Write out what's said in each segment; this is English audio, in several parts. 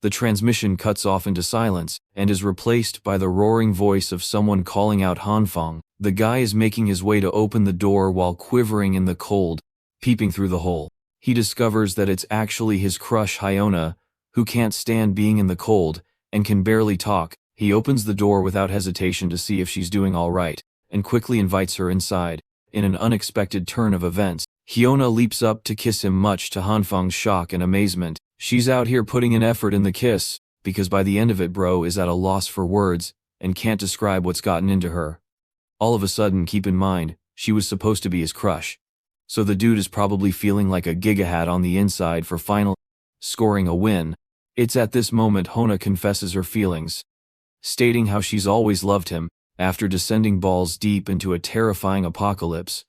The transmission cuts off into silence, and is replaced by the roaring voice of someone calling out Hanfang. The guy is making his way to open the door while quivering in the cold, peeping through the hole. He discovers that it's actually his crush Hyona, who can't stand being in the cold, and can barely talk. He opens the door without hesitation to see if she's doing alright, and quickly invites her inside. In an unexpected turn of events, Hyona leaps up to kiss him, much to Hanfang's shock and amazement. She's out here putting an effort in the kiss, because by the end of it bro is at a loss for words, and can't describe what's gotten into her. All of a sudden, keep in mind, she was supposed to be his crush. So the dude is probably feeling like a gigahat on the inside for finally scoring a win. It's at this moment Hona confesses her feelings, stating how she's always loved him. After descending balls deep into a terrifying apocalypse,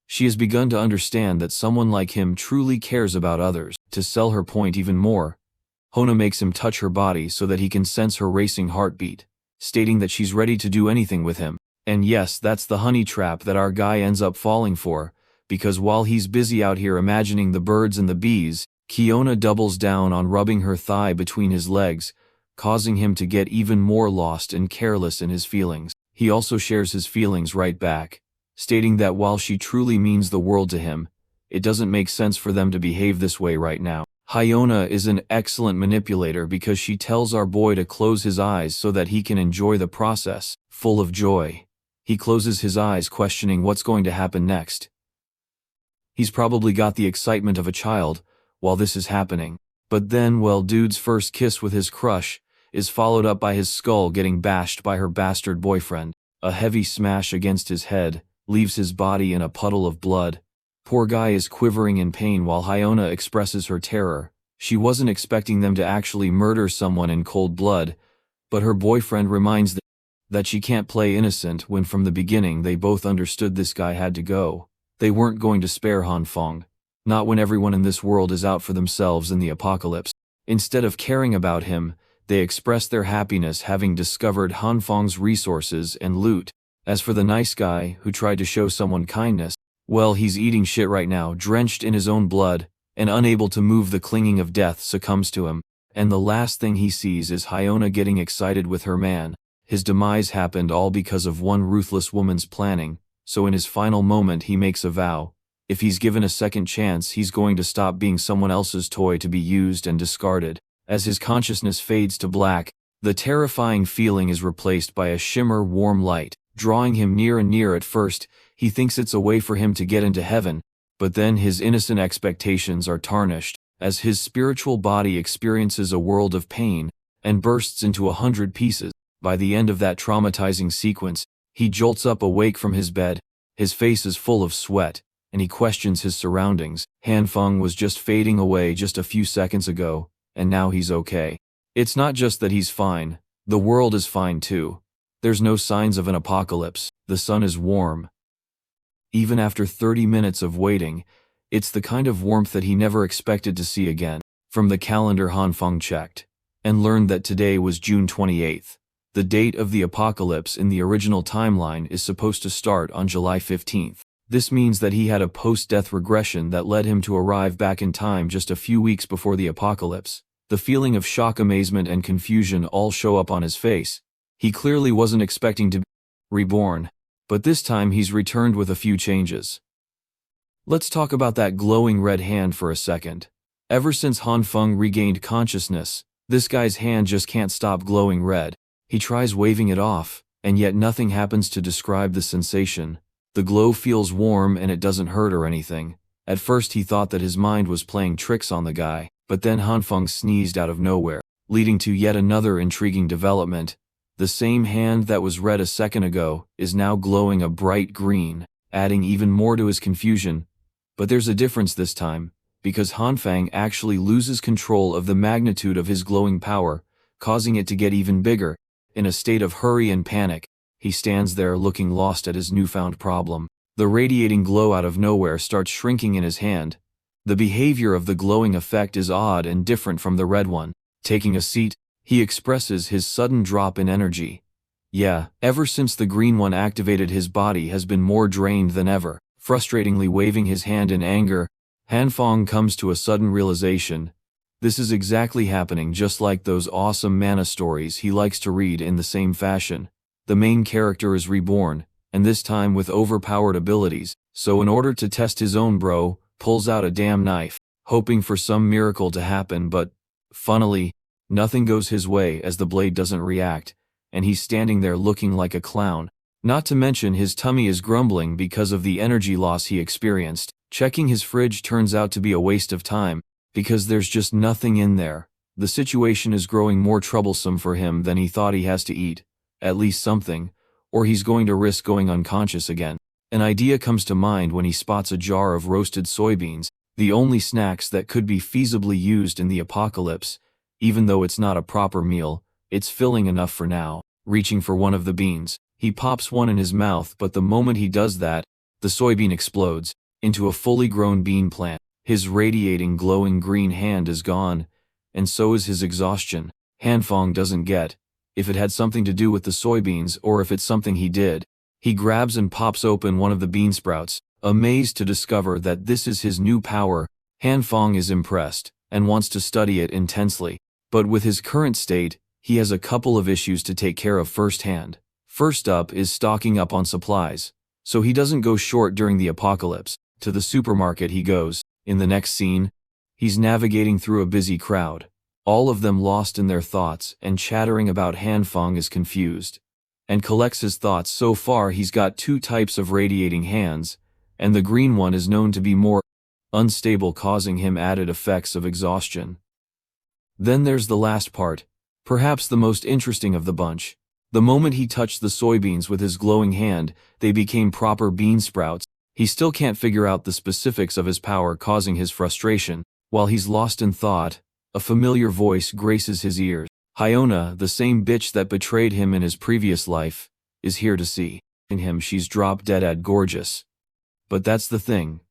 she has begun to understand that someone like him truly cares about others. To sell her point even more, Hona makes him touch her body so that he can sense her racing heartbeat, stating that she's ready to do anything with him. And yes, that's the honey trap that our guy ends up falling for, because while he's busy out here imagining the birds and the bees, Hyona doubles down on rubbing her thigh between his legs, causing him to get even more lost and careless in his feelings. He also shares his feelings right back, stating that while she truly means the world to him, it doesn't make sense for them to behave this way right now. Hyona is an excellent manipulator because she tells our boy to close his eyes so that he can enjoy the process. Full of joy, he closes his eyes, questioning what's going to happen next. He's probably got the excitement of a child while this is happening. But then, well, dude's first kiss with his crush is followed up by his skull getting bashed by her bastard boyfriend. A heavy smash against his head leaves his body in a puddle of blood. Poor guy is quivering in pain while Hyona expresses her terror. She wasn't expecting them to actually murder someone in cold blood, but her boyfriend reminds them that she can't play innocent when from the beginning they both understood this guy had to go. They weren't going to spare Hanfang, not when everyone in this world is out for themselves in the apocalypse. Instead of caring about him, they express their happiness having discovered Hanfang's resources and loot. As for the nice guy who tried to show someone kindness, well, he's eating shit right now, drenched in his own blood, and unable to move. The clinging of death succumbs to him, and the last thing he sees is Hyona getting excited with her man. His demise happened all because of one ruthless woman's planning, so in his final moment he makes a vow. If he's given a second chance, he's going to stop being someone else's toy to be used and discarded. As his consciousness fades to black, the terrifying feeling is replaced by a shimmer warm light, drawing him near and near. At first, he thinks it's a way for him to get into heaven, but then his innocent expectations are tarnished, as his spiritual body experiences a world of pain, and bursts into 100 pieces. By the end of that traumatizing sequence, he jolts up awake from his bed, his face is full of sweat, and he questions his surroundings. Hanfang was just fading away just a few seconds ago, and now he's okay. It's not just that he's fine, the world is fine too. There's no signs of an apocalypse, the sun is warm. Even after 30 minutes of waiting, it's the kind of warmth that he never expected to see again. From the calendar, Hanfang checked, and learned that today was June 28th. The date of the apocalypse in the original timeline is supposed to start on July 15th. This means that he had a post-death regression that led him to arrive back in time just a few weeks before the apocalypse. The feeling of shock, amazement, and confusion all show up on his face. He clearly wasn't expecting to be reborn, but this time he's returned with a few changes. Let's talk about that glowing red hand for a second. Ever since Hanfang regained consciousness, this guy's hand just can't stop glowing red. He tries waving it off, and yet nothing happens to describe the sensation. The glow feels warm and it doesn't hurt or anything. At first he thought that his mind was playing tricks on the guy, but then Hanfang sneezed out of nowhere, leading to yet another intriguing development. The same hand that was red a second ago is now glowing a bright green, adding even more to his confusion. But there's a difference this time, because Hanfang actually loses control of the magnitude of his glowing power, causing it to get even bigger. In a state of hurry and panic, he stands there looking lost at his newfound problem. The radiating glow out of nowhere starts shrinking in his hand. The behavior of the glowing effect is odd and different from the red one. Taking a seat, he expresses his sudden drop in energy. Yeah, ever since the green one activated, his body has been more drained than ever. Frustratingly waving his hand in anger, Hanfang comes to a sudden realization. This is exactly happening just like those awesome mana stories he likes to read in the same fashion. The main character is reborn, and this time with overpowered abilities, so in order to test his own bro, pulls out a damn knife, hoping for some miracle to happen, but, funnily, nothing goes his way as the blade doesn't react, and he's standing there looking like a clown. Not to mention his tummy is grumbling because of the energy loss he experienced. Checking his fridge turns out to be a waste of time, because there's just nothing in there. The situation is growing more troublesome for him than he thought he has to eat, at least something, or he's going to risk going unconscious again. An idea comes to mind when he spots a jar of roasted soybeans, the only snacks that could be feasibly used in the apocalypse. Even though it's not a proper meal, it's filling enough for now. Reaching for one of the beans, he pops one in his mouth, but the moment he does that, the soybean explodes into a fully grown bean plant. His radiating glowing green hand is gone, and so is his exhaustion. Hanfong doesn't get if it had something to do with the soybeans or if it's something he did. He grabs and pops open one of the bean sprouts, amazed to discover that this is his new power. Hanfong is impressed and wants to study it intensely, but with his current state, he has a couple of issues to take care of firsthand. First up is stocking up on supplies, so he doesn't go short during the apocalypse. To the supermarket he goes. In the next scene, he's navigating through a busy crowd, all of them lost in their thoughts and chattering about Hanfong is confused, and collects his thoughts. So far he's got two types of radiating hands, and the green one is known to be more unstable, causing him added effects of exhaustion. Then there's the last part, perhaps the most interesting of the bunch. The moment he touched the soybeans with his glowing hand, they became proper bean sprouts. He still can't figure out the specifics of his power, causing his frustration. While he's lost in thought, a familiar voice graces his ears. Hyona, the same bitch that betrayed him in his previous life, is here to see. In him she's drop dead gorgeous. But that's the thing.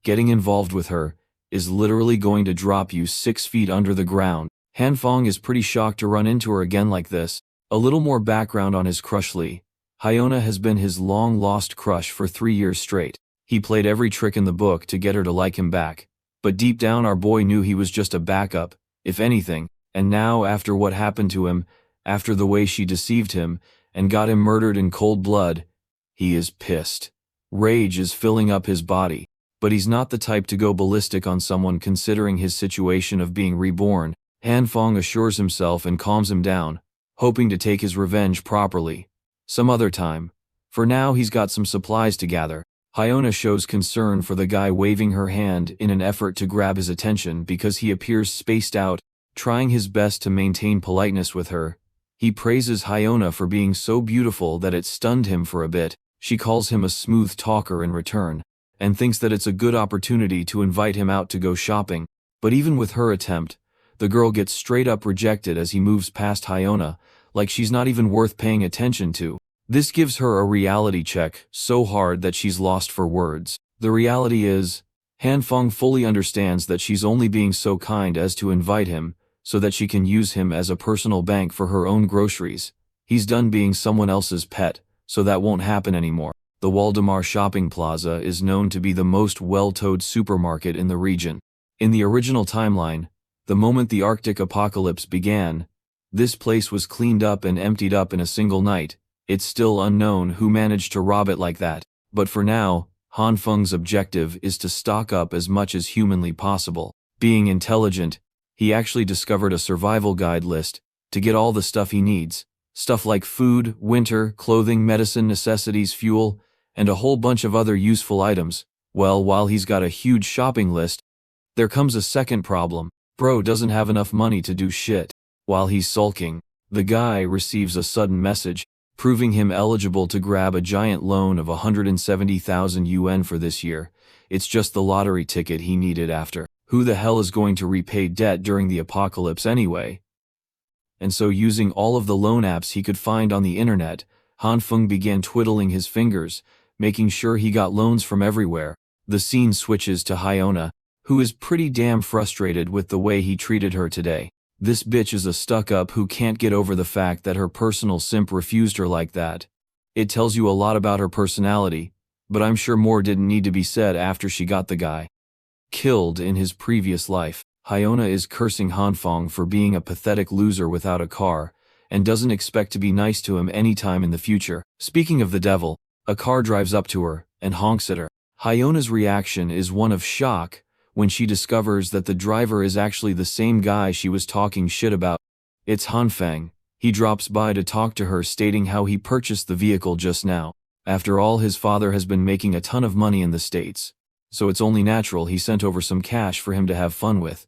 Getting involved with her is literally going to drop you 6 feet under the ground. Hanfong is pretty shocked to run into her again like this. A little more background on his crush Lee. Hyona has been his long-lost crush for 3 years straight. He played every trick in the book to get her to like him back, but deep down our boy knew he was just a backup, if anything, and now after what happened to him, after the way she deceived him and got him murdered in cold blood, he is pissed. Rage is filling up his body, but he's not the type to go ballistic on someone considering his situation of being reborn. Hanfong assures himself and calms him down, hoping to take his revenge properly some other time. For now he's got some supplies to gather. Hyona shows concern for the guy waving her hand in an effort to grab his attention because he appears spaced out, trying his best to maintain politeness with her. He praises Hyona for being so beautiful that it stunned him for a bit. She calls him a smooth talker in return, and thinks that it's a good opportunity to invite him out to go shopping. But even with her attempt, the girl gets straight up rejected as he moves past Hyona, like she's not even worth paying attention to. This gives her a reality check so hard that she's lost for words. The reality is, Hanfong fully understands that she's only being so kind as to invite him so that she can use him as a personal bank for her own groceries. He's done being someone else's pet, so that won't happen anymore. The Waldemar Shopping Plaza is known to be the most well-towed supermarket in the region. In the original timeline, the moment the Arctic apocalypse began, this place was cleaned up and emptied up in a single night. It's still unknown who managed to rob it like that, but for now, Hanfeng's objective is to stock up as much as humanly possible. Being intelligent, he actually discovered a survival guide list to get all the stuff he needs. Stuff like food, winter, clothing, medicine, necessities, fuel, and a whole bunch of other useful items. Well, while he's got a huge shopping list, there comes a second problem. Bro doesn't have enough money to do shit. While he's sulking, the guy receives a sudden message, proving him eligible to grab a giant loan of 170,000 yuan for this year. It's just the lottery ticket he needed after. Who the hell is going to repay debt during the apocalypse anyway? And so using all of the loan apps he could find on the internet, Hanfeng began twiddling his fingers, making sure he got loans from everywhere. The scene switches to Hyona, who is pretty damn frustrated with the way he treated her today. This bitch is a stuck-up who can't get over the fact that her personal simp refused her like that. It tells you a lot about her personality, but I'm sure more didn't need to be said after she got the guy killed in his previous life. Hyona is cursing Hanfong for being a pathetic loser without a car, and doesn't expect to be nice to him anytime in the future. Speaking of the devil, a car drives up to her and honks at her. Hyona's reaction is one of shock when she discovers that the driver is actually the same guy she was talking shit about. It's Hanfang. He drops by to talk to her, stating how he purchased the vehicle just now. After all, his father has been making a ton of money in the States, so it's only natural he sent over some cash for him to have fun with.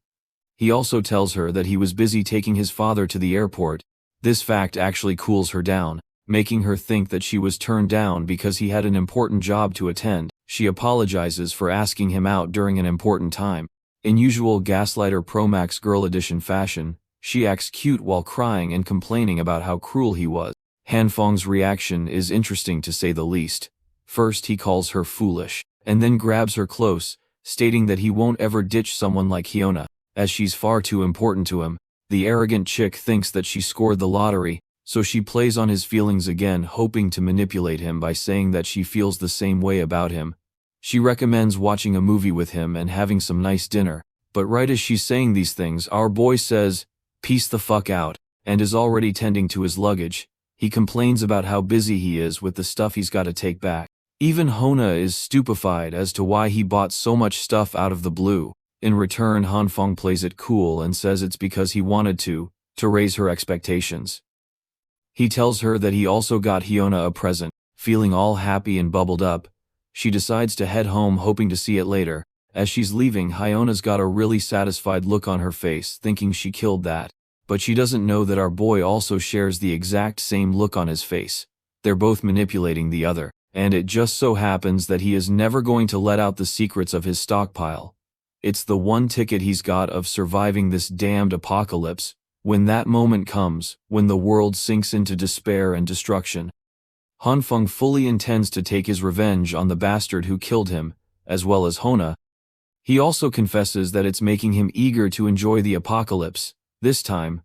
He also tells her that he was busy taking his father to the airport. This fact actually cools her down, making her think that she was turned down because he had an important job to attend. She apologizes for asking him out during an important time. In usual Gaslighter Pro Max Girl Edition fashion, she acts cute while crying and complaining about how cruel he was. Hanfong's reaction is interesting to say the least. First he calls her foolish, and then grabs her close, stating that he won't ever ditch someone like Hyona, as she's far too important to him. The arrogant chick thinks that she scored the lottery, so she plays on his feelings again, hoping to manipulate him by saying that she feels the same way about him. She recommends watching a movie with him and having some nice dinner, but right as she's saying these things, our boy says, "Peace the fuck out," and is already tending to his luggage. He complains about how busy he is with the stuff he's got to take back. Even Hona is stupefied as to why he bought so much stuff out of the blue. In return, Hanfong plays it cool and says it's because he wanted to raise her expectations. He tells her that he also got Hyona a present. Feeling all happy and bubbled up, she decides to head home, hoping to see it later. As she's leaving, Hyona's got a really satisfied look on her face, thinking she killed that. But she doesn't know that our boy also shares the exact same look on his face. They're both manipulating the other, and it just so happens that he is never going to let out the secrets of his stockpile. It's the one ticket he's got of surviving this damned apocalypse. When that moment comes, when the world sinks into despair and destruction, Hanfeng fully intends to take his revenge on the bastard who killed him, as well as Hona. He also confesses that it's making him eager to enjoy the apocalypse. This time,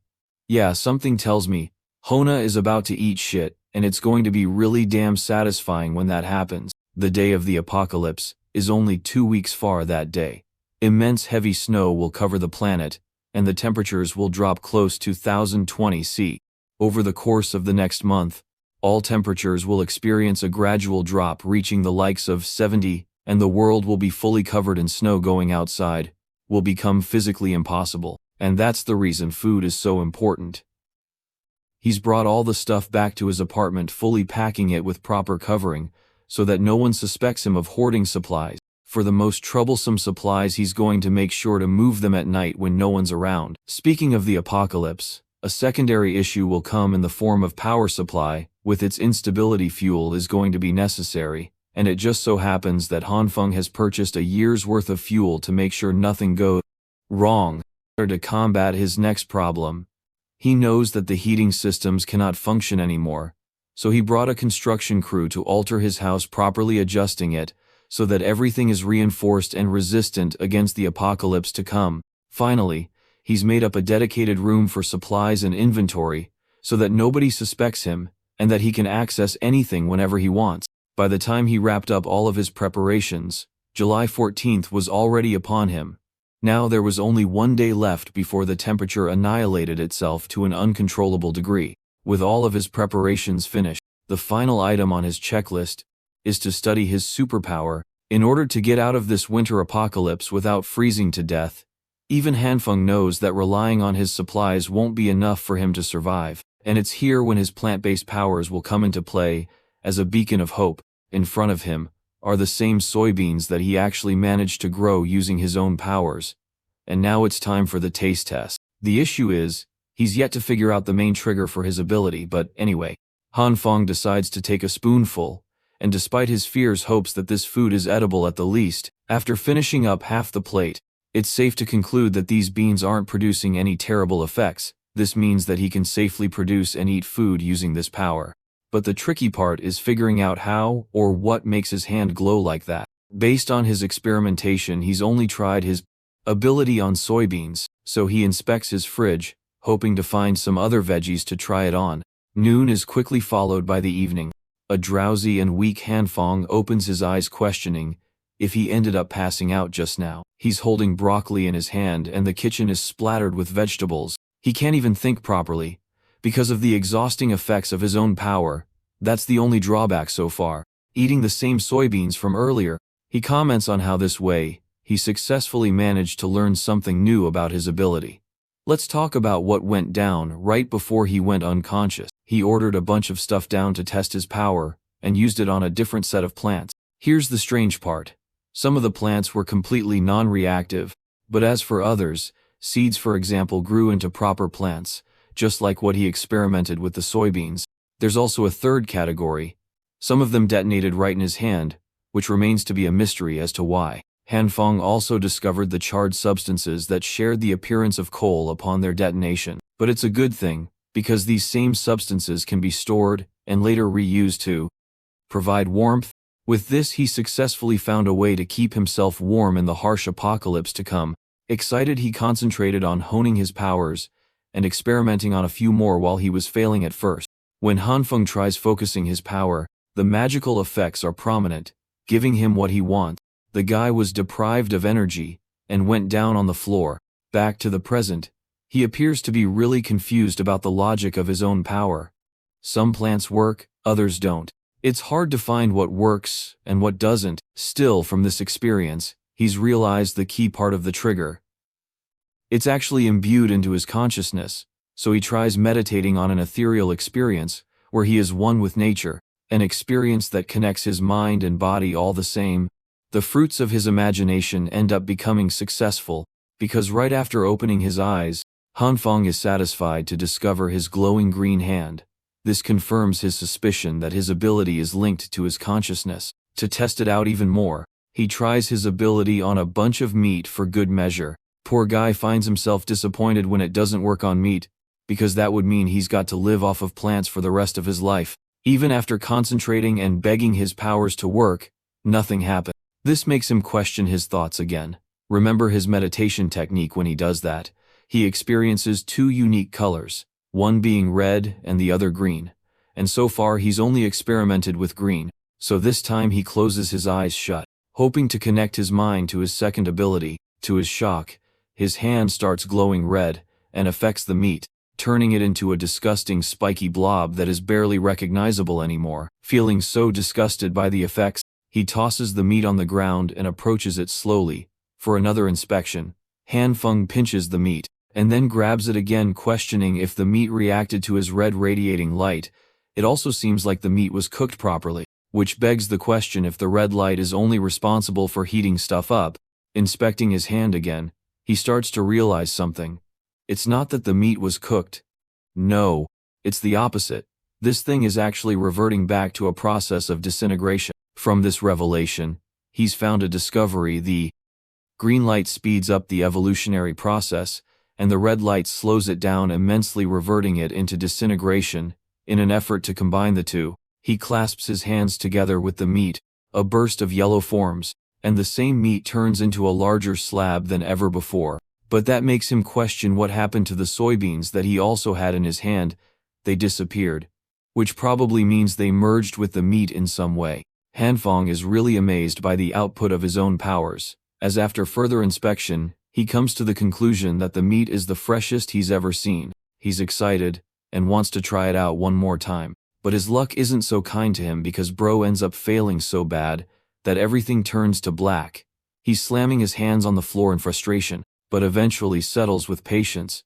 yeah, something tells me Hona is about to eat shit, and it's going to be really damn satisfying when that happens. The day of the apocalypse is only 2 weeks far that day. Immense heavy snow will cover the planet, and the temperatures will drop close to 1020 C. Over the course of the next month, all temperatures will experience a gradual drop, reaching the likes of 70, and the world will be fully covered in snow. Going outside will become physically impossible, and that's the reason food is so important. He's brought all the stuff back to his apartment, fully packing it with proper covering, so that no one suspects him of hoarding supplies. For the most troublesome supplies, he's going to make sure to move them at night when no one's around. Speaking of the apocalypse, a secondary issue will come in the form of power supply. With its instability, fuel is going to be necessary, and it just so happens that Hanfeng has purchased a year's worth of fuel to make sure nothing goes wrong. To combat his next problem, he knows that the heating systems cannot function anymore, so he brought a construction crew to alter his house, properly adjusting it so that everything is reinforced and resistant against the apocalypse to come. Finally, he's made up a dedicated room for supplies and inventory so that nobody suspects him and that he can access anything whenever he wants. By the time he wrapped up all of his preparations, July 14th was already upon him. Now there was only 1 day left before the temperature annihilated itself to an uncontrollable degree. With all of his preparations finished, the final item on his checklist is to study his superpower in order to get out of this winter apocalypse without freezing to death. Even Hanfeng knows that relying on his supplies won't be enough for him to survive, and it's here when his plant-based powers will come into play as a beacon of hope. In front of him are the same soybeans that he actually managed to grow using his own powers. And now it's time for the taste test. The issue is, he's yet to figure out the main trigger for his ability, but anyway, Hanfeng decides to take a spoonful, and despite his fears hopes that this food is edible at the least. After finishing up half the plate, it's safe to conclude that these beans aren't producing any terrible effects. This means that he can safely produce and eat food using this power. But the tricky part is figuring out how or what makes his hand glow like that. Based on his experimentation, he's only tried his ability on soybeans, so he inspects his fridge, hoping to find some other veggies to try it on. Noon is quickly followed by the evening. A drowsy and weak Hanfeng opens his eyes, questioning if he ended up passing out just now. He's holding broccoli in his hand and the kitchen is splattered with vegetables. He can't even think properly, because of the exhausting effects of his own power. That's the only drawback so far. Eating the same soybeans from earlier, he comments on how this way, he successfully managed to learn something new about his ability. Let's talk about what went down right before he went unconscious. He ordered a bunch of stuff down to test his power, and used it on a different set of plants. Here's the strange part. Some of the plants were completely non-reactive, but as for others, seeds for example grew into proper plants, just like what he experimented with the soybeans. There's also a third category. Some of them detonated right in his hand, which remains to be a mystery as to why. Hanfeng also discovered the charred substances that shared the appearance of coal upon their detonation. But it's a good thing, because these same substances can be stored and later reused to provide warmth. With this, he successfully found a way to keep himself warm in the harsh apocalypse to come. Excited, he concentrated on honing his powers and experimenting on a few more while he was failing at first. When Hanfeng tries focusing his power, the magical effects are prominent, giving him what he wants. The guy was deprived of energy and went down on the floor. Back to the present, he appears to be really confused about the logic of his own power. Some plants work, others don't. It's hard to find what works and what doesn't. Still, from this experience, he's realized the key part of the trigger. It's actually imbued into his consciousness, so he tries meditating on an ethereal experience where he is one with nature, an experience that connects his mind and body all the same. The fruits of his imagination end up becoming successful, because right after opening his eyes, Hanfeng is satisfied to discover his glowing green hand. This confirms his suspicion that his ability is linked to his consciousness. To test it out even more, he tries his ability on a bunch of meat for good measure. Poor guy finds himself disappointed when it doesn't work on meat, because that would mean he's got to live off of plants for the rest of his life. Even after concentrating and begging his powers to work, nothing happens. This makes him question his thoughts again. Remember his meditation technique. When he does that, he experiences two unique colors, one being red and the other green. And so far he's only experimented with green, so this time he closes his eyes shut, hoping to connect his mind to his second ability. To his shock, his hand starts glowing red and affects the meat, turning it into a disgusting spiky blob that is barely recognizable anymore. Feeling so disgusted by the effects, he tosses the meat on the ground and approaches it slowly for another inspection. Hanfeng pinches the meat and then grabs it again, questioning if the meat reacted to his red radiating light. It also seems like the meat was cooked properly, which begs the question if the red light is only responsible for heating stuff up. Inspecting his hand again, he starts to realize something. It's not that the meat was cooked. No, it's the opposite. This thing is actually reverting back to a process of disintegration. From this revelation, he's found a discovery. The green light speeds up the evolutionary process, and the red light slows it down immensely, reverting it into disintegration. In an effort to combine the two, he clasps his hands together with the meat. A burst of yellow forms, and the same meat turns into a larger slab than ever before. But that makes him question what happened to the soybeans that he also had in his hand. They disappeared, which probably means they merged with the meat in some way. Hanfeng is really amazed by the output of his own powers, as after further inspection, he comes to the conclusion that the meat is the freshest he's ever seen. He's excited and wants to try it out one more time. But his luck isn't so kind to him, because bro ends up failing so bad that everything turns to black. He's slamming his hands on the floor in frustration, but eventually settles with patience.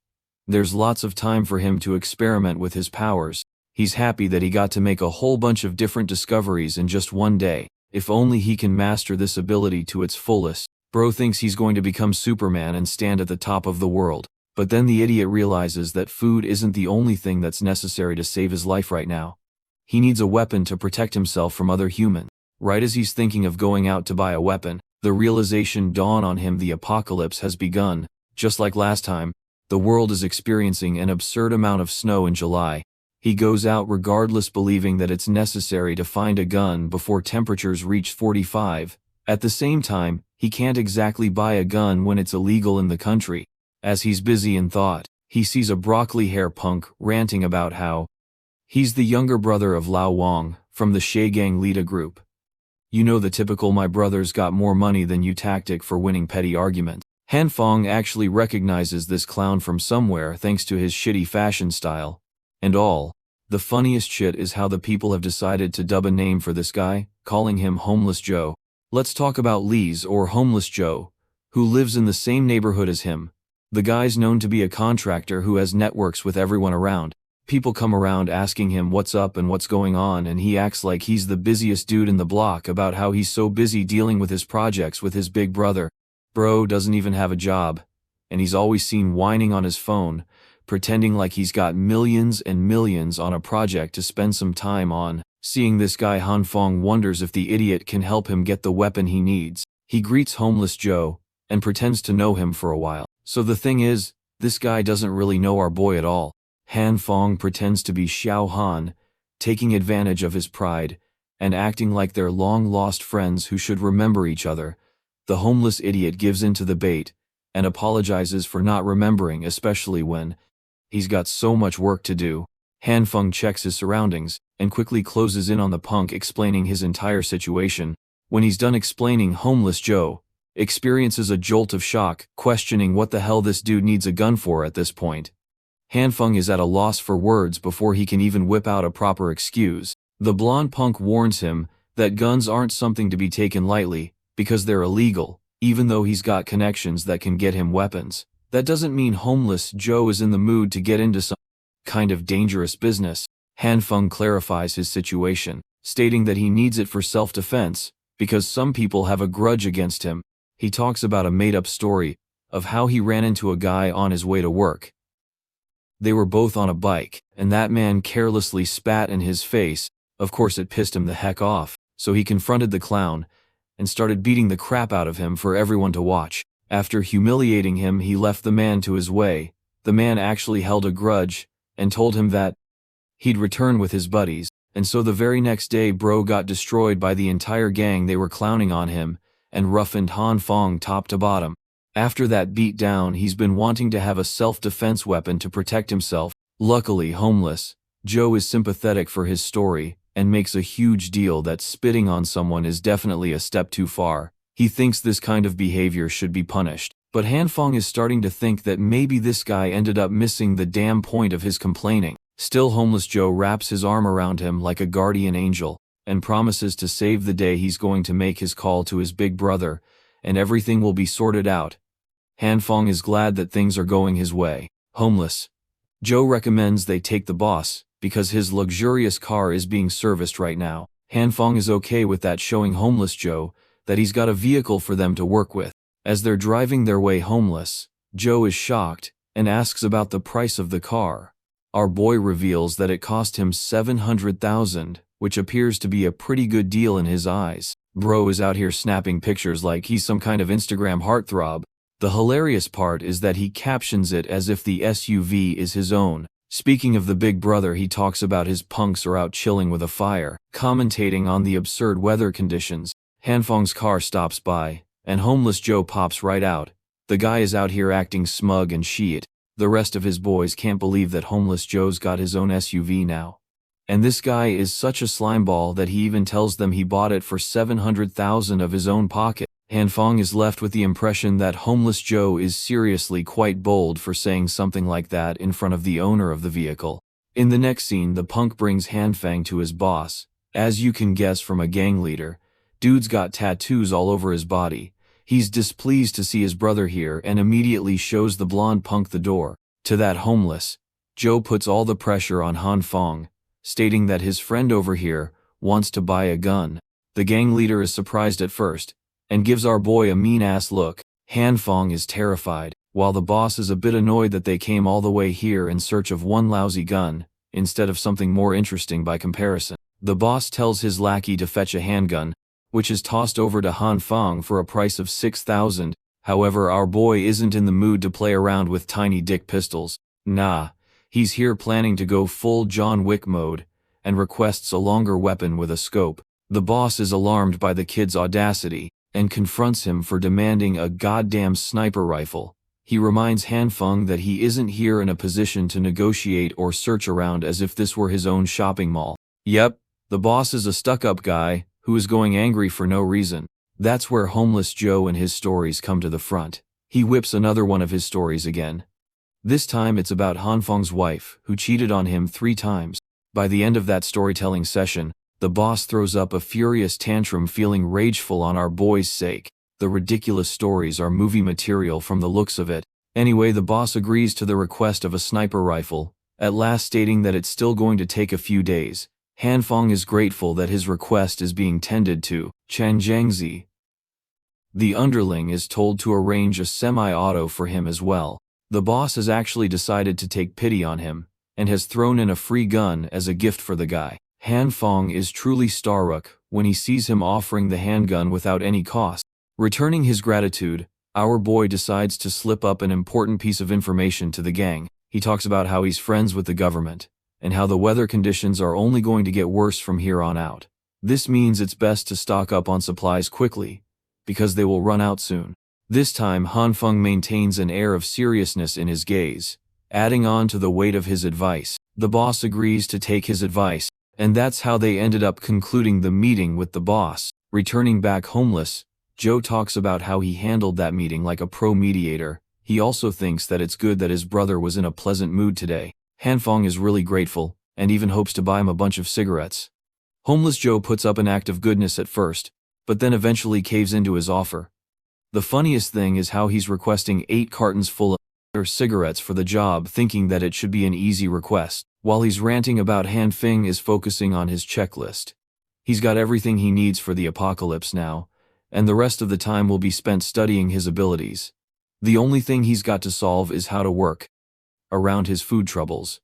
There's lots of time for him to experiment with his powers. He's happy that he got to make a whole bunch of different discoveries in just one day. If only he can master this ability to its fullest. Bro thinks he's going to become Superman and stand at the top of the world. But then the idiot realizes that food isn't the only thing that's necessary to save his life right now. He needs a weapon to protect himself from other humans. Right as he's thinking of going out to buy a weapon, the realization dawns on him: the apocalypse has begun. Just like last time, the world is experiencing an absurd amount of snow in July. He goes out regardless, believing that it's necessary to find a gun before temperatures reach 45. At the same time, he can't exactly buy a gun when it's illegal in the country. As he's busy in thought, he sees a broccoli hair punk ranting about how he's the younger brother of Lao Wang from the Shegang Lita group. You know, the typical "my brother's got more money than you" tactic for winning petty arguments. Han Fong actually recognizes this clown from somewhere thanks to his shitty fashion style. And all. The funniest shit is how the people have decided to dub a name for this guy, calling him Homeless Joe. Let's talk about Lee's, or Homeless Joe, who lives in the same neighborhood as him. The guy's known to be a contractor who has networks with everyone around. People come around asking him what's up and what's going on, and he acts like he's the busiest dude in the block about how he's so busy dealing with his projects with his big brother. Bro doesn't even have a job, and he's always seen whining on his phone, pretending like he's got millions and millions on a project to spend some time on. Seeing this guy, Han Fong wonders if the idiot can help him get the weapon he needs. He greets Homeless Joe and pretends to know him for a while. So the thing is, this guy doesn't really know our boy at all. Han Fong pretends to be Xiao Han, taking advantage of his pride and acting like they're long-lost friends who should remember each other. The homeless idiot gives in to the bait and apologizes for not remembering, especially when he's got so much work to do. Han Fong checks his surroundings and quickly closes in on the punk, explaining his entire situation. When he's done explaining, Homeless Joe experiences a jolt of shock, questioning what the hell this dude needs a gun for at this point. Han Fong is at a loss for words before he can even whip out a proper excuse. The blonde punk warns him that guns aren't something to be taken lightly, because they're illegal, even though he's got connections that can get him weapons. That doesn't mean Homeless Joe is in the mood to get into some kind of dangerous business. Han Fong clarifies his situation, stating that he needs it for self-defense, because some people have a grudge against him. He talks about a made-up story of how he ran into a guy on his way to work. They were both on a bike, and that man carelessly spat in his face. Of course it pissed him the heck off, so he confronted the clown and started beating the crap out of him for everyone to watch. After humiliating him, he left the man to his way. The man actually held a grudge and told him that he'd return with his buddies, and so the very next day bro got destroyed by the entire gang. They were clowning on him and roughened Han Fong top to bottom. After that beat down, he's been wanting to have a self-defense weapon to protect himself. Luckily, Homeless Joe is sympathetic for his story and makes a huge deal that spitting on someone is definitely a step too far. He thinks this kind of behavior should be punished, but Han Fong is starting to think that maybe this guy ended up missing the damn point of his complaining. Still, Homeless Joe wraps his arm around him like a guardian angel and promises to save the day. He's going to make his call to his big brother, and everything will be sorted out. Han Fong is glad that things are going his way. Homeless Joe recommends they take the boss, because his luxurious car is being serviced right now. Han Fong is okay with that, showing Homeless Joe that he's got a vehicle for them to work with. As they're driving their way, Homeless Joe is shocked and asks about the price of the car. Our boy reveals that it cost him $700,000, which appears to be a pretty good deal in his eyes. Bro is out here snapping pictures like he's some kind of Instagram heartthrob. The hilarious part is that he captions it as if the SUV is his own. Speaking of the big brother, he talks about his punks are out chilling with a fire, commentating on the absurd weather conditions. Han Fong's car stops by, and Homeless Joe pops right out. The guy is out here acting smug and shit. The rest of his boys can't believe that Homeless Joe's got his own SUV now. And this guy is such a slimeball that he even tells them he bought it for $700,000 of his own pocket. Han Fong is left with the impression that Homeless Joe is seriously quite bold for saying something like that in front of the owner of the vehicle. In the next scene, the punk brings Han Fang to his boss. As you can guess from a gang leader, dude's got tattoos all over his body. He's displeased to see his brother here and immediately shows the blonde punk the door. To that, Homeless Joe puts all the pressure on Han Fong, stating that his friend over here wants to buy a gun. The gang leader is surprised at first and gives our boy a mean-ass look. Han Fong is terrified, while the boss is a bit annoyed that they came all the way here in search of one lousy gun, instead of something more interesting by comparison. The boss tells his lackey to fetch a handgun, which is tossed over to Han Fong for a price of $6,000. However, our boy isn't in the mood to play around with tiny dick pistols. Nah, he's here planning to go full John Wick mode, and requests a longer weapon with a scope. The boss is alarmed by the kid's audacity, and confronts him for demanding a goddamn sniper rifle. He reminds Han Fong that he isn't here in a position to negotiate or search around as if this were his own shopping mall. Yep, the boss is a stuck-up guy who is going angry for no reason. That's where Homeless Joe and his stories come to the front. He whips another one of his stories again. This time it's about Hanfeng's wife, who cheated on him 3 times. By the end of that storytelling session, the boss throws up a furious tantrum, feeling rageful on our boy's sake. The ridiculous stories are movie material from the looks of it. Anyway, the boss agrees to the request of a sniper rifle, at last stating that it's still going to take a few days. Hanfeng is grateful that his request is being tended to. Changjiangzi, the underling, is told to arrange a semi-auto for him as well. The boss has actually decided to take pity on him, and has thrown in a free gun as a gift for the guy. Hanfeng is truly starstruck when he sees him offering the handgun without any cost. Returning his gratitude, our boy decides to slip up an important piece of information to the gang. He talks about how he's friends with the government, and how the weather conditions are only going to get worse from here on out. This means it's best to stock up on supplies quickly, because they will run out soon. This time Hanfeng maintains an air of seriousness in his gaze, adding on to the weight of his advice. The boss agrees to take his advice, and that's how they ended up concluding the meeting with the boss. Returning back homeless, Joe talks about how he handled that meeting like a pro mediator. He also thinks that it's good that his brother was in a pleasant mood today. Hanfeng is really grateful, and even hopes to buy him a bunch of cigarettes. Homeless Joe puts up an act of goodness at first, but then eventually caves into his offer. The funniest thing is how he's requesting 8 cartons full of cigarettes for the job, thinking that it should be an easy request. While he's ranting about, Hanfeng is focusing on his checklist. He's got everything he needs for the apocalypse now, and the rest of the time will be spent studying his abilities. The only thing he's got to solve is how to work around his food troubles,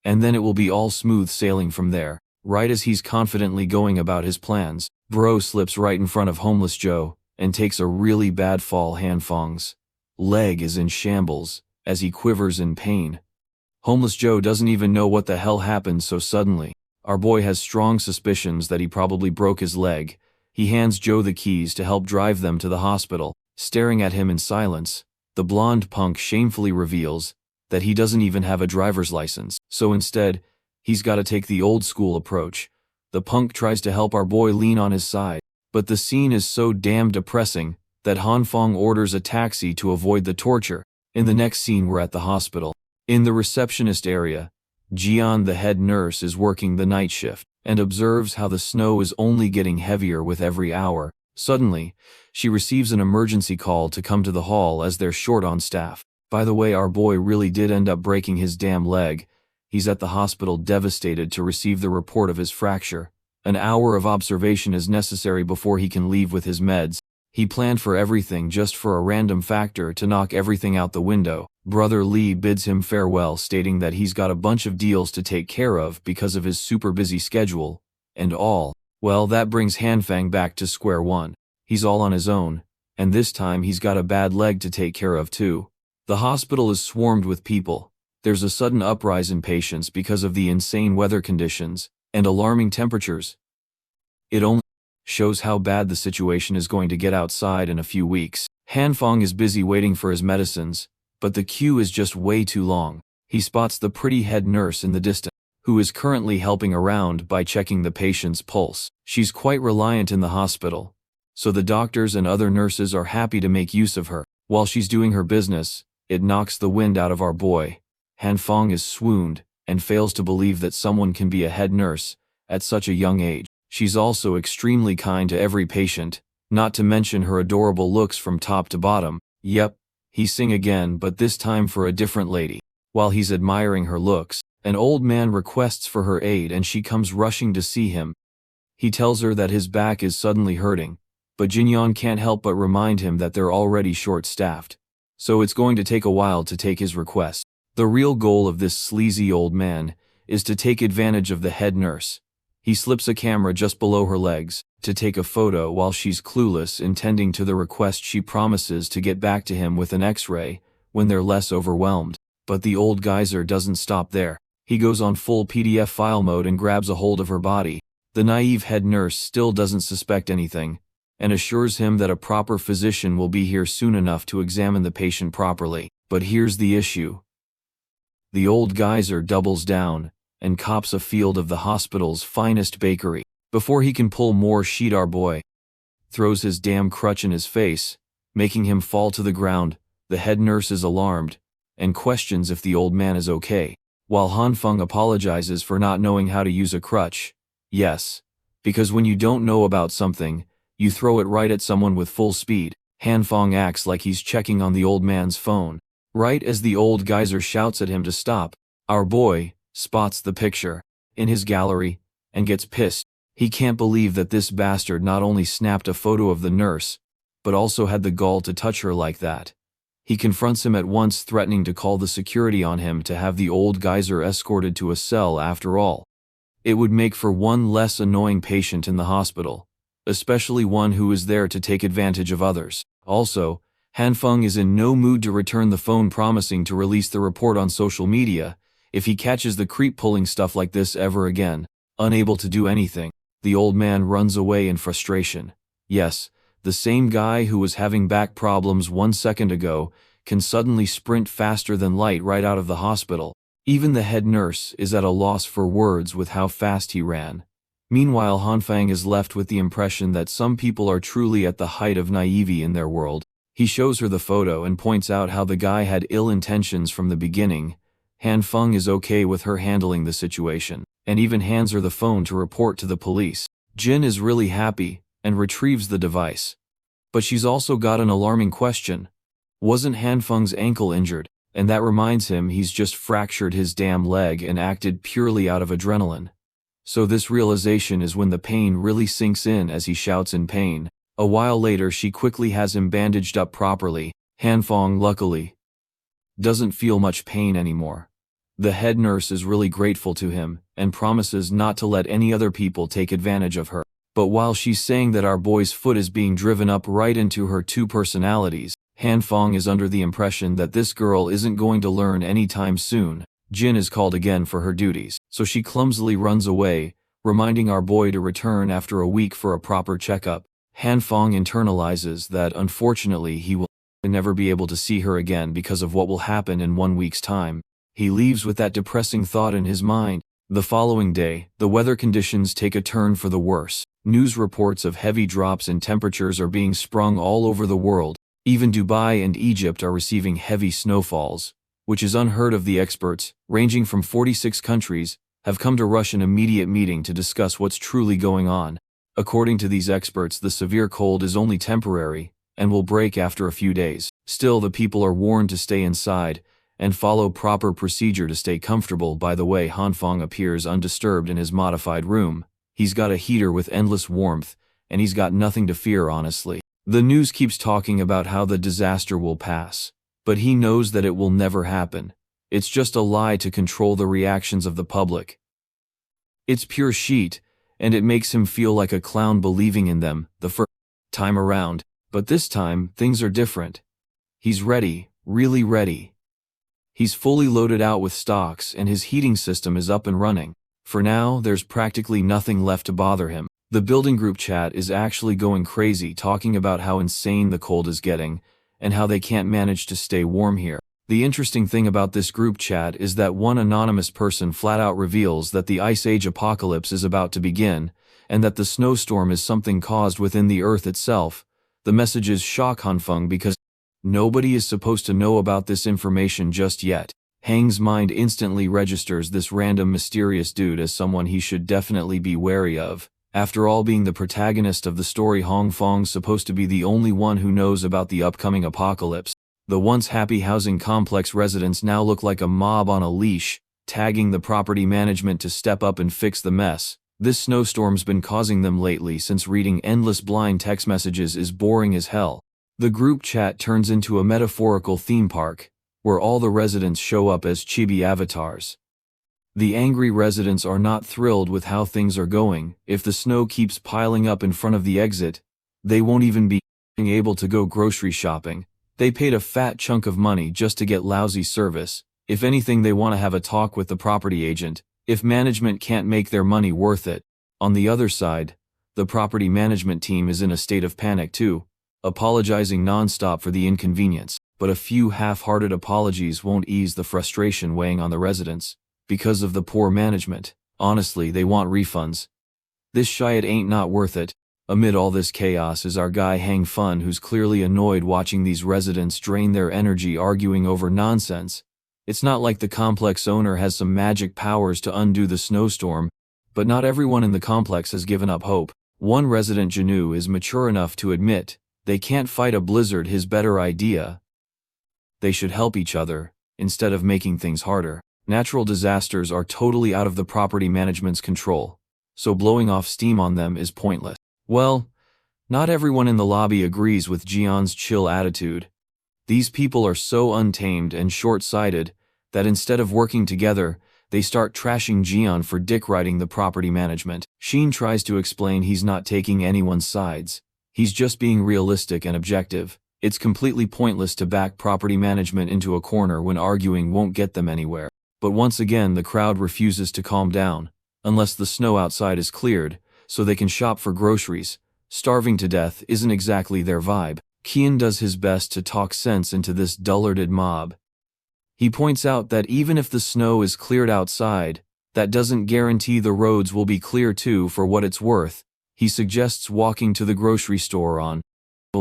and then it will be all smooth sailing from there. Right as he's confidently going about his plans, Bro slips right in front of Homeless Joe and takes a really bad fall. Hanfeng's leg is in shambles as he quivers in pain. Homeless Joe doesn't even know what the hell happened so suddenly. Our boy has strong suspicions that he probably broke his leg. He hands Joe the keys to help drive them to the hospital. Staring at him in silence, the blonde punk shamefully reveals that he doesn't even have a driver's license. So instead, he's got to take the old school approach. The punk tries to help our boy lean on his side, but the scene is so damn depressing that Hanfeng orders a taxi to avoid the torture. In the next scene, we're at the hospital. In the receptionist area, Jian, the head nurse, is working the night shift and observes how the snow is only getting heavier with every hour. Suddenly, she receives an emergency call to come to the hall as they're short on staff. By the way, our boy really did end up breaking his damn leg. He's at the hospital devastated to receive the report of his fracture. An hour of observation is necessary before he can leave with his meds. He planned for everything just for a random factor to knock everything out the window. Brother Lee bids him farewell, stating that he's got a bunch of deals to take care of because of his super busy schedule, and all. Well, that brings Hanfeng back to square one. He's all on his own, and this time he's got a bad leg to take care of too. The hospital is swarmed with people. There's a sudden uprise in patients because of the insane weather conditions and alarming temperatures. It only shows how bad the situation is going to get outside in a few weeks. Hanfeng is busy waiting for his medicines, but the queue is just way too long. He spots the pretty head nurse in the distance, who is currently helping around by checking the patient's pulse. She's quite reliant in the hospital, so the doctors and other nurses are happy to make use of her. While she's doing her business, it knocks the wind out of our boy. Hanfeng is swooned and fails to believe that someone can be a head nurse at such a young age. She's also extremely kind to every patient, not to mention her adorable looks from top to bottom. Yep, he's sing again, but this time for a different lady. While he's admiring her looks, an old man requests for her aid and she comes rushing to see him. He tells her that his back is suddenly hurting, but Jinyan can't help but remind him that they're already short-staffed, so it's going to take a while to take his request. The real goal of this sleazy old man is to take advantage of the head nurse. He slips a camera just below her legs to take a photo while she's clueless, intending to the request. She promises to get back to him with an X-ray when they're less overwhelmed. But the old geyser doesn't stop there. He goes on full PDF file mode and grabs a hold of her body. The naive head nurse still doesn't suspect anything and assures him that a proper physician will be here soon enough to examine the patient properly. But here's the issue. The old geyser doubles down and cops a field of the hospital's finest bakery. Before he can pull more sheet, our boy throws his damn crutch in his face, making him fall to the ground. The head nurse is alarmed and questions if the old man is okay, while Hanfeng apologizes for not knowing how to use a crutch. Yes, because when you don't know about something, you throw it right at someone with full speed. Hanfeng acts like he's checking on the old man's phone. Right as the old geyser shouts at him to stop, our boy spots the picture in his gallery and gets pissed. He can't believe that this bastard not only snapped a photo of the nurse, but also had the gall to touch her like that. He confronts him at once, threatening to call the security on him to have the old geyser escorted to a cell. After all, it would make for one less annoying patient in the hospital, especially one who is there to take advantage of others. Also, Hanfeng is in no mood to return the phone, promising to release the report on social media if he catches the creep pulling stuff like this ever again. Unable to do anything, the old man runs away in frustration. Yes, the same guy who was having back problems 1 second ago can suddenly sprint faster than light right out of the hospital. Even the head nurse is at a loss for words with how fast he ran. Meanwhile, Hanfeng is left with the impression that some people are truly at the height of naivety in their world. He shows her the photo and points out how the guy had ill intentions from the beginning. Hanfeng is okay with her handling the situation, and even hands her the phone to report to the police. Jin is really happy and retrieves the device. But she's also got an alarming question. Wasn't Hanfeng's ankle injured? And that reminds him he's just fractured his damn leg and acted purely out of adrenaline. So this realization is when the pain really sinks in as he shouts in pain. A while later, she quickly has him bandaged up properly. Hanfeng, luckily, doesn't feel much pain anymore. The head nurse is really grateful to him and promises not to let any other people take advantage of her. But while she's saying that our boy's foot is being driven up right into her two personalities, Hanfeng is under the impression that this girl isn't going to learn anytime soon. Jin is called again for her duties, so she clumsily runs away, reminding our boy to return after a week for a proper checkup. Hanfeng internalizes that unfortunately he will never be able to see her again because of what will happen in 1 week's time. He leaves with that depressing thought in his mind. The following day, the weather conditions take a turn for the worse. News reports of heavy drops in temperatures are being sprung all over the world. Even Dubai and Egypt are receiving heavy snowfalls, which is unheard of. The experts, ranging from 46 countries, have come to rush an immediate meeting to discuss what's truly going on. According to these experts, the severe cold is only temporary and will break after a few days. Still, the people are warned to stay inside and follow proper procedure to stay comfortable. By the way, Hanfeng appears undisturbed in his modified room. He's got a heater with endless warmth, and he's got nothing to fear, honestly. The news keeps talking about how the disaster will pass, but he knows that it will never happen. It's just a lie to control the reactions of the public. It's pure shit, and it makes him feel like a clown believing in them the first time around. But this time, things are different. He's ready, really ready. He's fully loaded out with stocks and his heating system is up and running. For now, there's practically nothing left to bother him. The building group chat is actually going crazy, talking about how insane the cold is getting and how they can't manage to stay warm here. The interesting thing about this group chat is that one anonymous person flat out reveals that the Ice Age apocalypse is about to begin and that the snowstorm is something caused within the Earth itself. The messages shock Hanfeng because nobody is supposed to know about this information just yet. Hang's mind instantly registers this random mysterious dude as someone he should definitely be wary of. After all, being the protagonist of the story, Hanfeng's supposed to be the only one who knows about the upcoming apocalypse. The once happy housing complex residents now look like a mob on a leash, tagging the property management to step up and fix the mess. This snowstorm's been causing them lately, since reading endless blind text messages is boring as hell. The group chat turns into a metaphorical theme park, where all the residents show up as chibi avatars. The angry residents are not thrilled with how things are going. If the snow keeps piling up in front of the exit, they won't even be able to go grocery shopping. They paid a fat chunk of money just to get lousy service. If anything, they want to have a talk with the property agent, if management can't make their money worth it. On the other side, the property management team is in a state of panic too, apologizing non-stop for the inconvenience. But a few half-hearted apologies won't ease the frustration weighing on the residents. Because of the poor management, honestly, they want refunds. This shit ain't not worth it. Amid all this chaos is our guy Hang Fun, who's clearly annoyed watching these residents drain their energy arguing over nonsense. It's not like the complex owner has some magic powers to undo the snowstorm, but not everyone in the complex has given up hope. One resident, Janu, is mature enough to admit they can't fight a blizzard. His better idea: they should help each other, instead of making things harder. Natural disasters are totally out of the property management's control, so blowing off steam on them is pointless. Well, not everyone in the lobby agrees with Jian's chill attitude. These people are so untamed and short-sighted that instead of working together, they start trashing Jian for dick-riding the property management. Sheen tries to explain he's not taking anyone's sides. He's just being realistic and objective. It's completely pointless to back property management into a corner when arguing won't get them anywhere. But once again, the crowd refuses to calm down, unless the snow outside is cleared, so they can shop for groceries. Starving to death isn't exactly their vibe. Kian does his best to talk sense into this dullarded mob. He points out that even if the snow is cleared outside, that doesn't guarantee the roads will be clear too. For what it's worth, he suggests walking to the grocery store on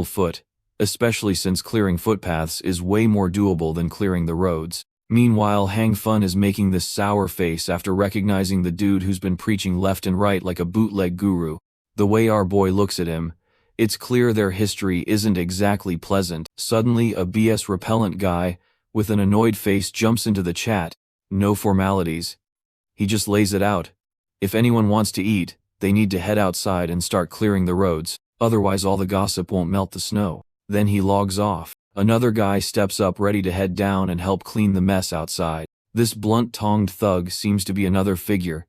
foot, especially since clearing footpaths is way more doable than clearing the roads. Meanwhile, Hang Fun is making this sour face after recognizing the dude who's been preaching left and right like a bootleg guru. The way our boy looks at him, it's clear their history isn't exactly pleasant. Suddenly, a BS repellent guy with an annoyed face jumps into the chat. No formalities. He just lays it out. If anyone wants to eat, they need to head outside and start clearing the roads, otherwise all the gossip won't melt the snow. Then he logs off. Another guy steps up ready to head down and help clean the mess outside. This blunt-tongued thug seems to be another figure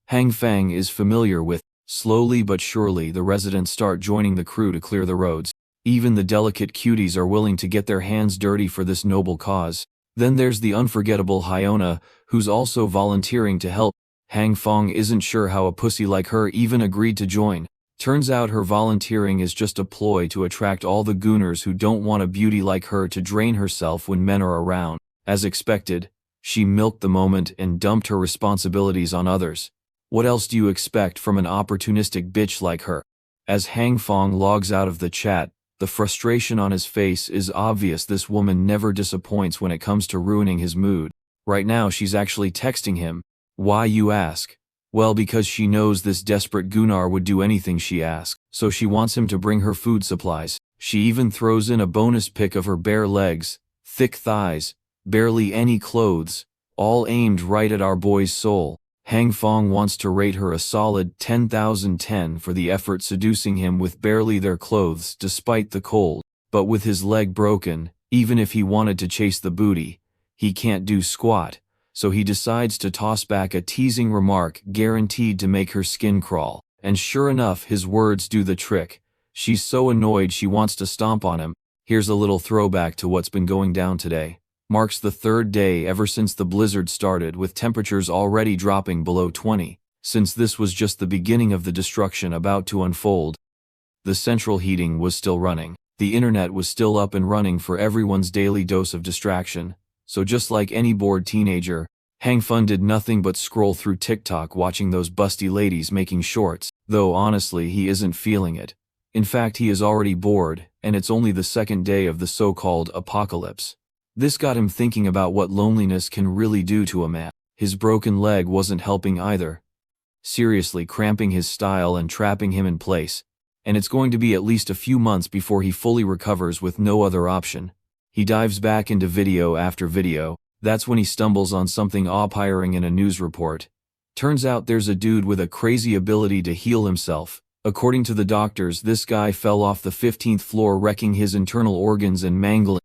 Hang Fang is familiar with. Slowly but surely, the residents start joining the crew to clear the roads. Even the delicate cuties are willing to get their hands dirty for this noble cause. Then there's the unforgettable Hyona, who's also volunteering to help. Hang Fang isn't sure how a pussy like her even agreed to join. Turns out her volunteering is just a ploy to attract all the gooners who don't want a beauty like her to drain herself when men are around. As expected, she milked the moment and dumped her responsibilities on others. What else do you expect from an opportunistic bitch like her? As Hang Fang logs out of the chat, the frustration on his face is obvious. This woman never disappoints when it comes to ruining his mood. Right now she's actually texting him. Why, you ask? Well, because she knows this desperate Gunnar would do anything she asks, so she wants him to bring her food supplies. She even throws in a bonus pic of her bare legs, thick thighs, barely any clothes, all aimed right at our boy's soul. Hang Fang wants to rate her a solid 10,010 for the effort seducing him with barely their clothes despite the cold. But with his leg broken, even if he wanted to chase the booty, he can't do squat. So he decides to toss back a teasing remark guaranteed to make her skin crawl. And sure enough, his words do the trick. She's so annoyed she wants to stomp on him. Here's a little throwback to what's been going down today. Marks the third day ever since the blizzard started, with temperatures already dropping below 20. Since this was just the beginning of the destruction about to unfold, the central heating was still running. The internet was still up and running for everyone's daily dose of distraction. So just like any bored teenager, Hang Fun did nothing but scroll through TikTok watching those busty ladies making shorts, though honestly he isn't feeling it. In fact, he is already bored, and it's only the second day of the so-called apocalypse. This got him thinking about what loneliness can really do to a man. His broken leg wasn't helping either, seriously cramping his style and trapping him in place, and it's going to be at least a few months before he fully recovers with no other option. He dives back into video after video. That's when he stumbles on something awe-inspiring in a news report. Turns out there's a dude with a crazy ability to heal himself. According to the doctors, this guy fell off the 15th floor, wrecking his internal organs and mangling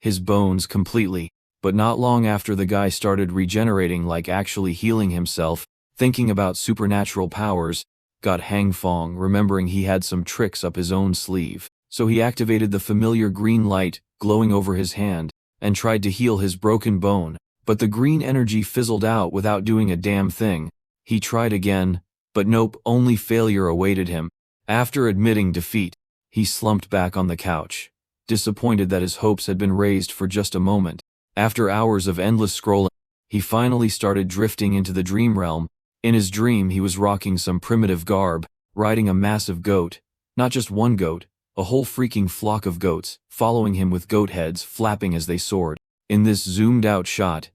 his bones completely. But not long after, the guy started regenerating, like actually healing himself. Thinking about supernatural powers got Hang Fang remembering he had some tricks up his own sleeve. So he activated the familiar green light glowing over his hand and tried to heal his broken bone. But the green energy fizzled out without doing a damn thing. He tried again, but nope, only failure awaited him. After admitting defeat, he slumped back on the couch, disappointed that his hopes had been raised for just a moment. After hours of endless scrolling, he finally started drifting into the dream realm, In his dream, he was rocking some primitive garb, riding a massive goat, not just one goat, a whole freaking flock of goats, following him with goat heads flapping as they soared. In this zoomed-out shot,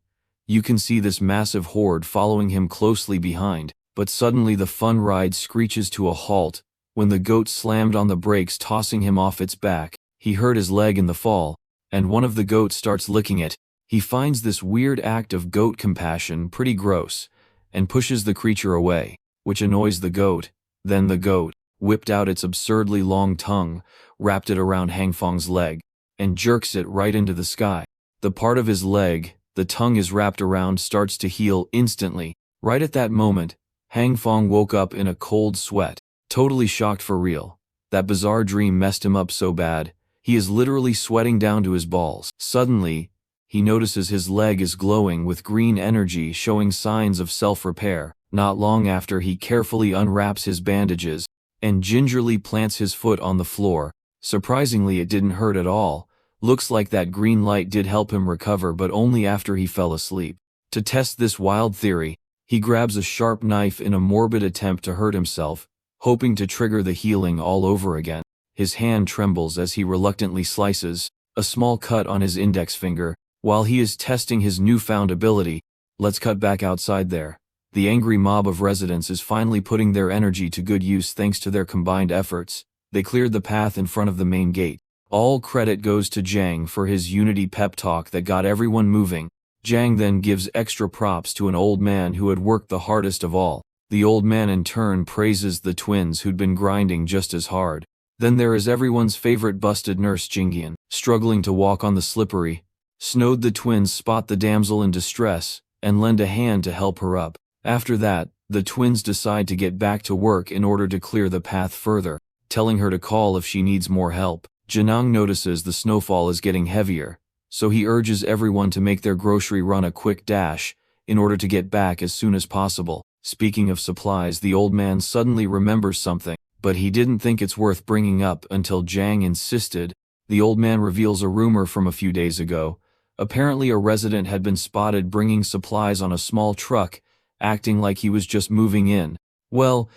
you can see this massive horde following him closely behind, but suddenly the fun ride screeches to a halt when the goat slammed on the brakes, tossing him off its back. He hurt his leg in the fall, and one of the goats starts licking it. He finds this weird act of goat compassion pretty gross, and pushes the creature away, which annoys the goat. Then the goat whipped out its absurdly long tongue, wrapped it around Hangfang's leg, and jerks it right into the sky. The part of his leg the tongue is wrapped around starts to heal instantly. Right at that moment, Hangfang woke up in a cold sweat, totally shocked for real. That bizarre dream messed him up so bad, he is literally sweating down to his balls. Suddenly, he notices his leg is glowing with green energy, showing signs of self-repair. Not long after, he carefully unwraps his bandages and gingerly plants his foot on the floor. Surprisingly, it didn't hurt at all. Looks like that green light did help him recover, but only after he fell asleep. To test this wild theory, he grabs a sharp knife in a morbid attempt to hurt himself, hoping to trigger the healing all over again. His hand trembles as he reluctantly slices a small cut on his index finger. While he is testing his newfound ability, let's cut back outside there. The angry mob of residents is finally putting their energy to good use thanks to their combined efforts. They cleared the path in front of the main gate. All credit goes to Jang for his unity pep talk that got everyone moving. Jang then gives extra props to an old man who had worked the hardest of all. The old man in turn praises the twins who'd been grinding just as hard. Then there is everyone's favorite busted nurse Jingyan, struggling to walk on the slippery snowed. The twins spot the damsel in distress and lend a hand to help her up. After that, the twins decide to get back to work in order to clear the path further, telling her to call if she needs more help. Janang notices the snowfall is getting heavier, so he urges everyone to make their grocery run a quick dash in order to get back as soon as possible. Speaking of supplies, the old man suddenly remembers something, but he didn't think it's worth bringing up until Jang insisted. The old man reveals a rumor from a few days ago. Apparently a resident had been spotted bringing supplies on a small truck, acting like he was just moving in. Well,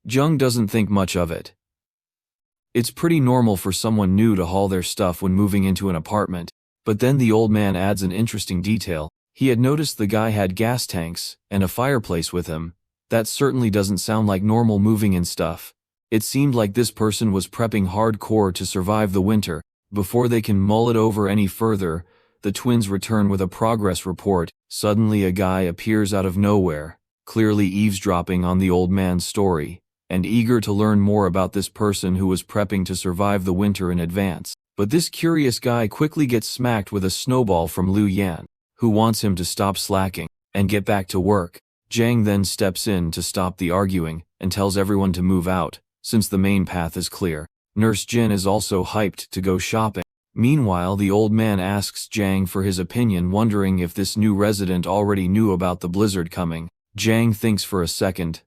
Jung doesn't think much of it. It's pretty normal for someone new to haul their stuff when moving into an apartment. But then the old man adds an interesting detail. He had noticed the guy had gas tanks and a fireplace with him. That certainly doesn't sound like normal moving in stuff. It seemed like this person was prepping hardcore to survive the winter. Before they can mull it over any further, the twins return with a progress report. Suddenly a guy appears out of nowhere, clearly eavesdropping on the old man's story, and eager to learn more about this person who was prepping to survive the winter in advance. But this curious guy quickly gets smacked with a snowball from Liu Yan, who wants him to stop slacking and get back to work. Jang then steps in to stop the arguing and tells everyone to move out, since the main path is clear. Nurse Jin is also hyped to go shopping. Meanwhile, the old man asks Jang for his opinion, wondering if this new resident already knew about the blizzard coming. Jang thinks for a second,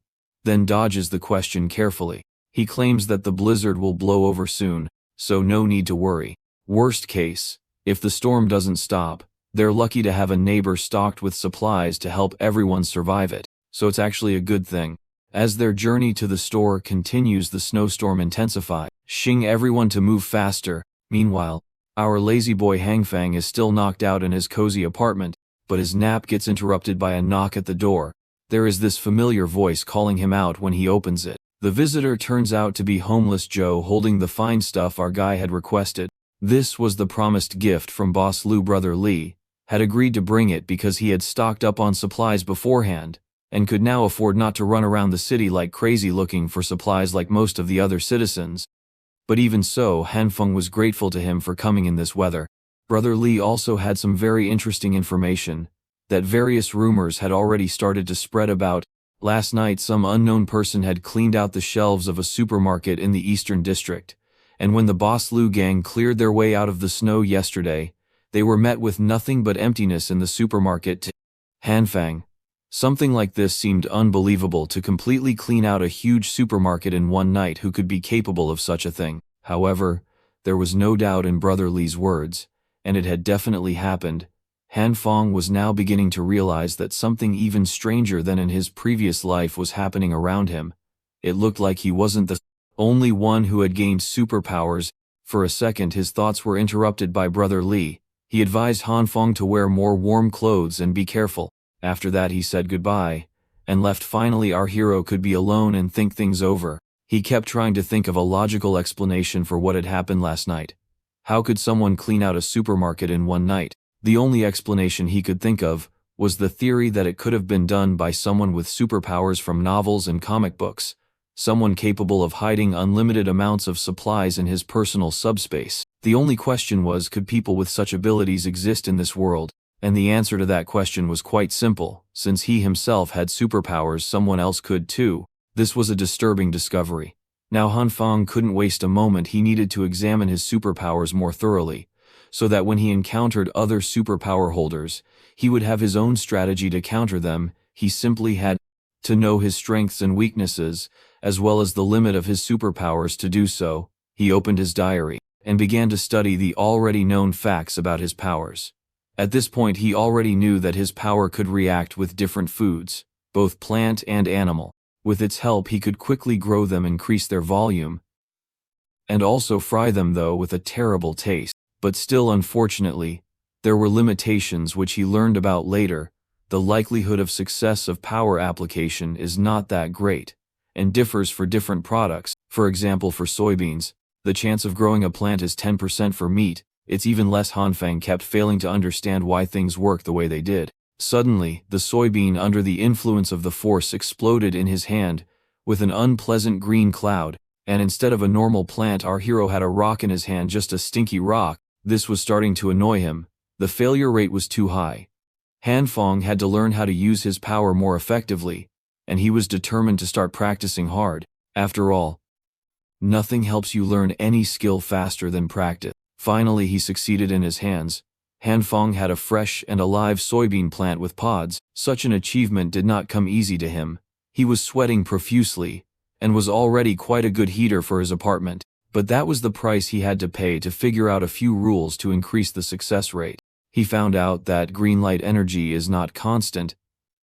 then dodges the question carefully. He claims that the blizzard will blow over soon, so no need to worry. Worst case, if the storm doesn't stop, they're lucky to have a neighbor stocked with supplies to help everyone survive it, so it's actually a good thing. As their journey to the store continues, the snowstorm intensifies, shing everyone to move faster. Meanwhile, our lazy boy Hangfang is still knocked out in his cozy apartment, but his nap gets interrupted by a knock at the door. There is this familiar voice calling him out when he opens it. The visitor turns out to be homeless Joe, holding the fine stuff our guy had requested. This was the promised gift from boss Liu. Brother Li had agreed to bring it because he had stocked up on supplies beforehand, and could now afford not to run around the city like crazy looking for supplies like most of the other citizens. But even so, Hanfeng was grateful to him for coming in this weather. Brother Li also had some very interesting information that various rumors had already started to spread about. Last night, some unknown person had cleaned out the shelves of a supermarket in the Eastern District, and when the Boss Liu gang cleared their way out of the snow yesterday, they were met with nothing but emptiness in the supermarket. Hanfang. Something like this seemed unbelievable, to completely clean out a huge supermarket in one night. Who could be capable of such a thing? However, there was no doubt in Brother Li's words, and it had definitely happened. Han Fong was now beginning to realize that something even stranger than in his previous life was happening around him. It looked like he wasn't the only one who had gained superpowers. For a second his thoughts were interrupted by Brother Li. He advised Han Fong to wear more warm clothes and be careful. After that he said goodbye, and left. Finally our hero could be alone and think things over. He kept trying to think of a logical explanation for what had happened last night. How could someone clean out a supermarket in one night? The only explanation he could think of was the theory that it could have been done by someone with superpowers from novels and comic books, someone capable of hiding unlimited amounts of supplies in his personal subspace. The only question was, could people with such abilities exist in this world? And the answer to that question was quite simple. Since he himself had superpowers, someone else could too. This was a disturbing discovery. Now Han Fong couldn't waste a moment. He needed to examine his superpowers more thoroughly, so that when he encountered other superpower holders, he would have his own strategy to counter them. He simply had to know his strengths and weaknesses, as well as the limit of his superpowers. To do so, he opened his diary and began to study the already known facts about his powers. At this point he already knew that his power could react with different foods, both plant and animal. With its help he could quickly grow them, increase their volume, and also fry them, though with a terrible taste. But still, unfortunately, there were limitations which he learned about later. The likelihood of success of power application is not that great, and differs for different products. For example, for soybeans, the chance of growing a plant is 10%. For meat, it's even less. Han Fang kept failing to understand why things worked the way they did. Suddenly, the soybean, under the influence of the force, exploded in his hand with an unpleasant green cloud, and instead of a normal plant, our hero had a rock in his hand, just a stinky rock. This was starting to annoy him. The failure rate was too high. Han Fong had to learn how to use his power more effectively, and he was determined to start practicing hard. After all, nothing helps you learn any skill faster than practice. Finally he succeeded in his hands. Han Fong had a fresh and alive soybean plant with pods. Such an achievement did not come easy to him. He was sweating profusely, and was already quite a good heater for his apartment. But that was the price he had to pay to figure out a few rules to increase the success rate. He found out that green light energy is not constant,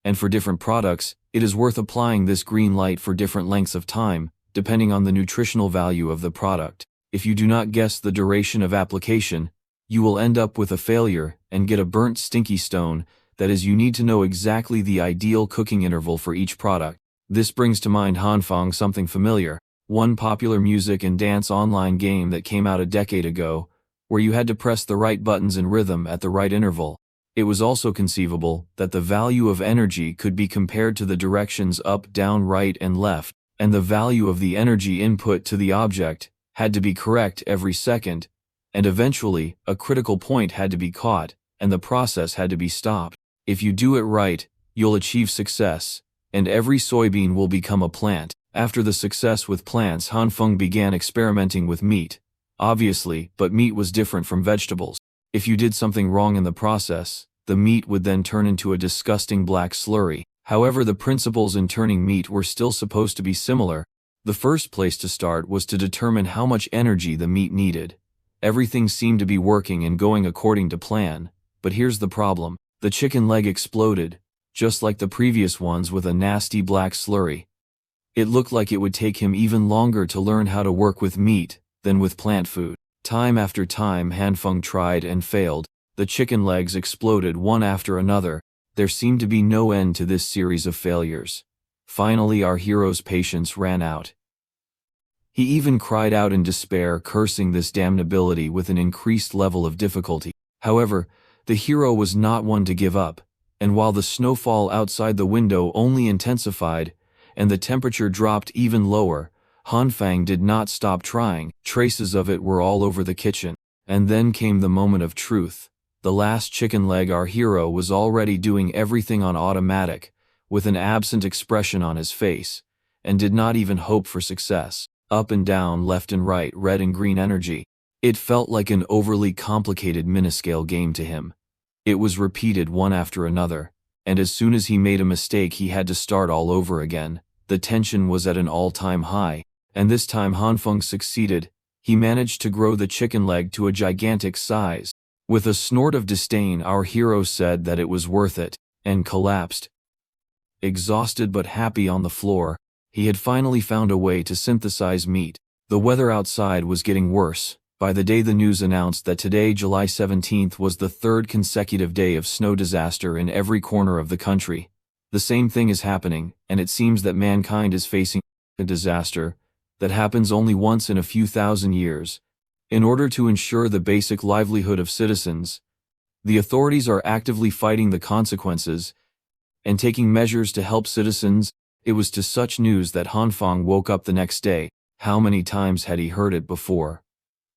and for different products, it is worth applying this green light for different lengths of time, depending on the nutritional value of the product. If you do not guess the duration of application, you will end up with a failure and get a burnt stinky stone. That is, you need to know exactly the ideal cooking interval for each product. This brings to mind Han Fong something familiar. One popular music and dance online game that came out a decade ago, where you had to press the right buttons in rhythm at the right interval. It was also conceivable that the value of energy could be compared to the directions up, down, right, and left, and the value of the energy input to the object had to be correct every second, and eventually, a critical point had to be caught, and the process had to be stopped. If you do it right, you'll achieve success, and every soybean will become a plant. After the success with plants, Han Feng began experimenting with meat. Obviously, but meat was different from vegetables. If you did something wrong in the process, the meat would then turn into a disgusting black slurry. However, the principles in turning meat were still supposed to be similar. The first place to start was to determine how much energy the meat needed. Everything seemed to be working and going according to plan, but here's the problem. The chicken leg exploded, just like the previous ones, with a nasty black slurry. It looked like it would take him even longer to learn how to work with meat than with plant food. Time after time Han Feng tried and failed. The chicken legs exploded one after another. There seemed to be no end to this series of failures. Finally our hero's patience ran out. He even cried out in despair, cursing this damnability with an increased level of difficulty. However, the hero was not one to give up, and while the snowfall outside the window only intensified, and the temperature dropped even lower, Han Fang did not stop trying. Traces of it were all over the kitchen. And then came the moment of truth. The last chicken leg. Our hero was already doing everything on automatic, with an absent expression on his face, and did not even hope for success. Up and down, left and right, red and green energy. It felt like an overly complicated miniscale game to him. It was repeated one after another, and as soon as he made a mistake he had to start all over again. The tension was at an all-time high, and this time Han Feng succeeded. He managed to grow the chicken leg to a gigantic size. With a snort of disdain, our hero said that it was worth it, and collapsed. Exhausted but happy on the floor, he had finally found a way to synthesize meat. The weather outside was getting worse. By the day the news announced that today, July 17th, was the third consecutive day of snow disaster in every corner of the country. The same thing is happening, and it seems that mankind is facing a disaster that happens only once in a few thousand years. In order to ensure the basic livelihood of citizens, the authorities are actively fighting the consequences and taking measures to help citizens. It was to such news that Hanfang woke up the next day. How many times had he heard it before?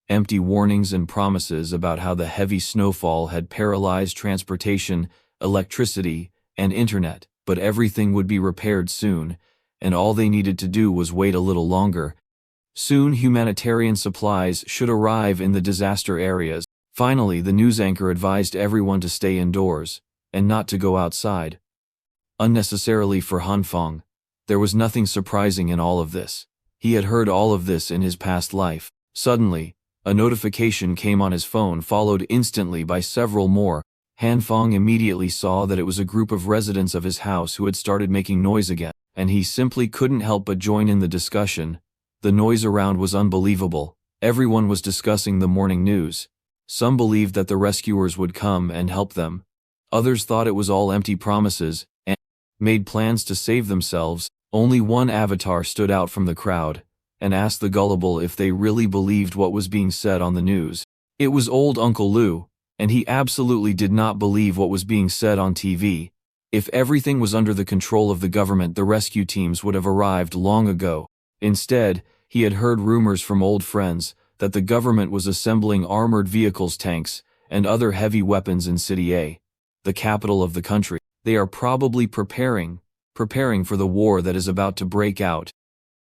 Empty warnings and promises about how the heavy snowfall had paralyzed transportation, electricity, and internet, but everything would be repaired soon, and all they needed to do was wait a little longer. Soon humanitarian supplies should arrive in the disaster areas. Finally, the news anchor advised everyone to stay indoors, and not to go outside. Unnecessarily for Hanfang, there was nothing surprising in all of this. He had heard all of this in his past life. Suddenly, a notification came on his phone, followed instantly by several more. Hanfang immediately saw that it was a group of residents of his house who had started making noise again, and he simply couldn't help but join in the discussion. The noise around was unbelievable. Everyone was discussing the morning news. Some believed that the rescuers would come and help them. Others thought it was all empty promises, and made plans to save themselves. Only one avatar stood out from the crowd, and asked the gullible if they really believed what was being said on the news. It was old Uncle Lou, and he absolutely did not believe what was being said on TV. If everything was under the control of the government, the rescue teams would have arrived long ago. Instead, he had heard rumors from old friends that the government was assembling armored vehicles, tanks, and other heavy weapons in City A, the capital of the country. They are probably preparing for the war that is about to break out.